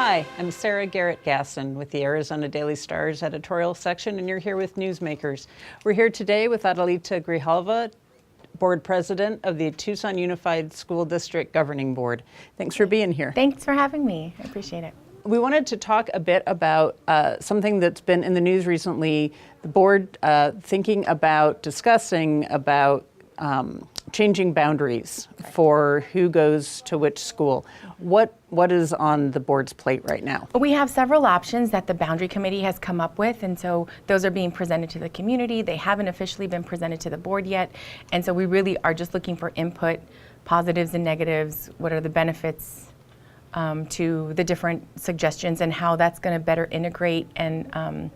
Hi, I'm Sarah Garrecht Gassen with the Arizona Daily Star's editorial section, and you're here with Newsmakers. We're here today with Adelita Grijalva, Board President of the Tucson Unified School District Governing Board. Thanks for being here. Thanks for having me. I appreciate it. We wanted to talk a bit about something that's been in the news recently. The board discussing about changing boundaries for who goes to which school. What is on the board's plate right now? We have several options that the boundary committee has come up with, and so those are being presented to the community. They haven't officially been presented to the board yet, and so we really are just looking for input, positives and negatives. What are the benefits to the different suggestions, and how that's going to better integrate and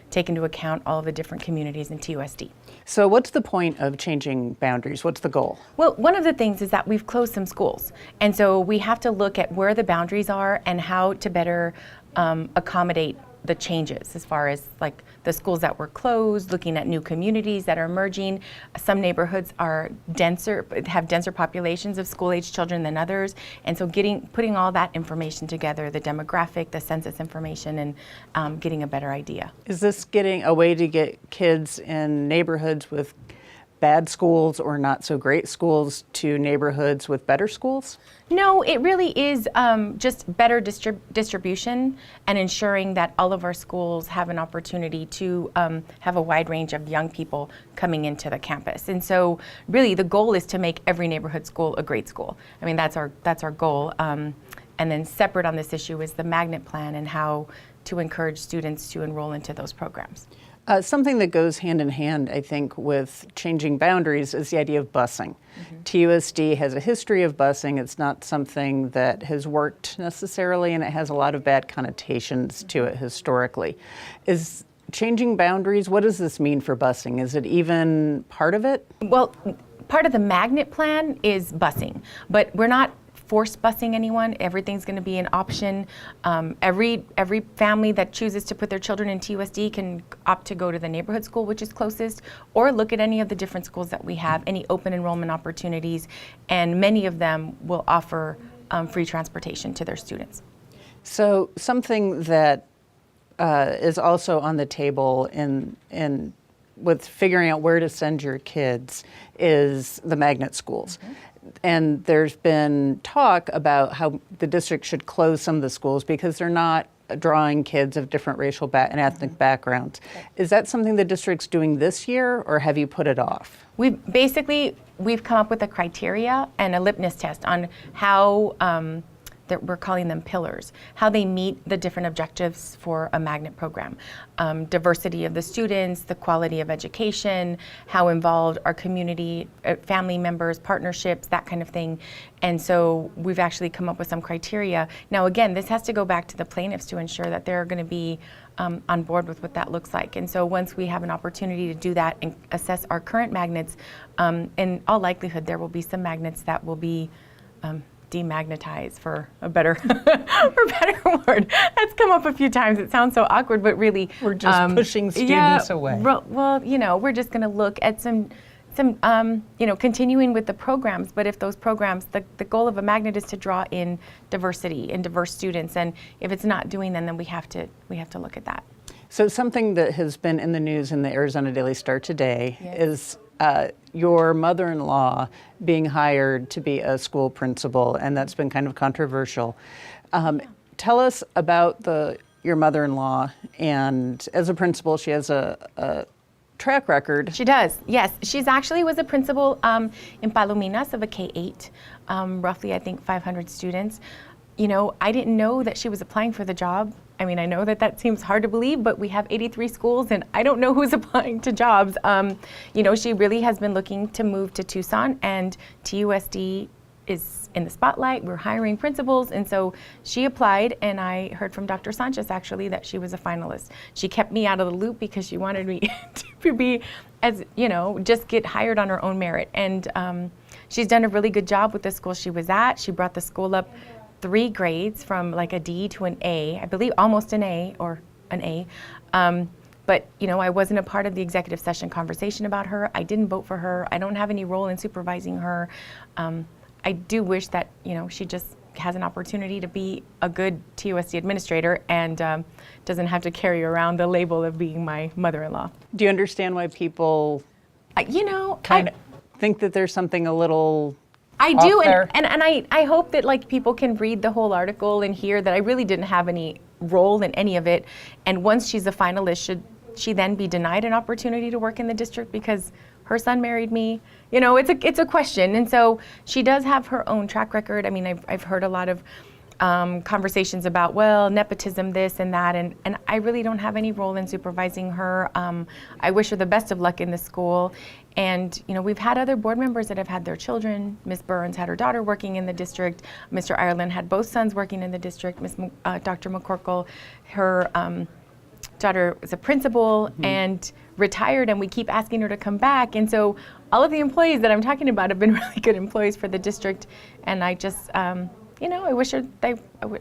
take into account all of the different communities in TUSD. So what's the point of changing boundaries? What's the goal? Well, one of the things is that we've closed some schools. And so we have to look at where the boundaries are and how to better accommodate the changes as far as like the schools that were closed, looking at new communities that are emerging. Some neighborhoods are have denser populations of school-age children than others. And so putting all that information together, the demographic, the census information, and getting a better idea. Is this getting a way to get kids in neighborhoods with bad schools or not so great schools to neighborhoods with better schools? No, it really is just better distribution and ensuring that all of our schools have an opportunity to have a wide range of young people coming into the campus. And so really the goal is to make every neighborhood school a great school. I mean, that's our goal. And then separate on this issue is the magnet plan and how to encourage students to enroll into those programs. Something that goes hand in hand, I think, with changing boundaries is the idea of busing. TUSD has a history of busing. It's not something that has worked necessarily, and it has a lot of bad connotations to it historically. Is changing boundaries, what does this mean for busing? Is it even part of it? Well, part of the magnet plan is busing, but we're not force busing anyone. Everything's going to be an option. Every family that chooses to put their children in TUSD can opt to go to the neighborhood school, which is closest, or look at any of the different schools that we have, any open enrollment opportunities, and many of them will offer free transportation to their students. So something that is also on the table in with figuring out where to send your kids is the magnet schools. And there's been talk about how the district should close some of the schools because they're not drawing kids of different racial and ethnic backgrounds. Is that something the district's doing this year, or have you put it off? We've come up with a criteria and a litmus test on how that we're calling them pillars, how they meet the different objectives for a magnet program. Diversity of the students, the quality of education, how involved our community, family members, partnerships, that kind of thing. And so we've actually come up with some criteria. Now again, this has to go back to the plaintiffs to ensure that they're going to be on board with what that looks like. And so once we have an opportunity to do that and assess our current magnets, in all likelihood there will be some magnets that will be demagnetize, for a better word. That's come up a few times. It sounds so awkward, but really we're just pushing students away. Well, we're just going to look at some continuing with the programs. But if those programs, the goal of a magnet is to draw in diversity and diverse students, and if it's not doing then we have to look at that. So something that has been in the news in the Arizona Daily Star today is your mother-in-law being hired to be a school principal, and that's been kind of controversial. Tell us about your mother-in-law, and as a principal, she has a track record. She does, yes. She's actually was a principal in Palominas of a K-8, roughly I think 500 students. I didn't know that she was applying for the job. I mean, I know that seems hard to believe, but we have 83 schools and I don't know who's applying to jobs. She really has been looking to move to Tucson, and TUSD is in the spotlight. We're hiring principals, and so she applied, and I heard from Dr. Sanchez actually that she was a finalist. She kept me out of the loop because she wanted me to be, just get hired on her own merit. And she's done a really good job with the school she was at. She brought the school up 3 grades from like a D to an A, I believe almost an A or an A. But I wasn't a part of the executive session conversation about her. I didn't vote for her. I don't have any role in supervising her. I do wish that she just has an opportunity to be a good TUSD administrator and doesn't have to carry around the label of being my mother-in-law. Do you understand why people You know, kind of think that there's something a little I off do, there? and I hope that like people can read the whole article and hear that I really didn't have any role in any of it. And once she's a finalist, should she then be denied an opportunity to work in the district because her son married me? You know, it's a question. And so she does have her own track record. I mean, I've heard a lot of conversations about, well, nepotism, this and that, and I really don't have any role in supervising her. I wish her the best of luck in the school. And, you know, we've had other board members that have had their children. Ms. Burns had her daughter working in the district. Mr. Ireland had both sons working in the district. Dr. McCorkle, her daughter was a principal and retired, and we keep asking her to come back. And so all of the employees that I'm talking about have been really good employees for the district. And I just, you know, I wish her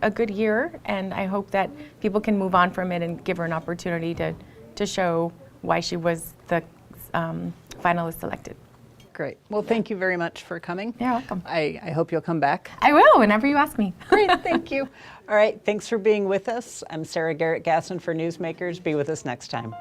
a good year, and I hope that people can move on from it and give her an opportunity to show why she was the finalist selected. Great. Well, thank you very much for coming. You're welcome. I hope you'll come back. I will, whenever you ask me. Great, thank you. All right, thanks for being with us. I'm Sarah Garrecht Gassen for Newsmakers. Be with us next time.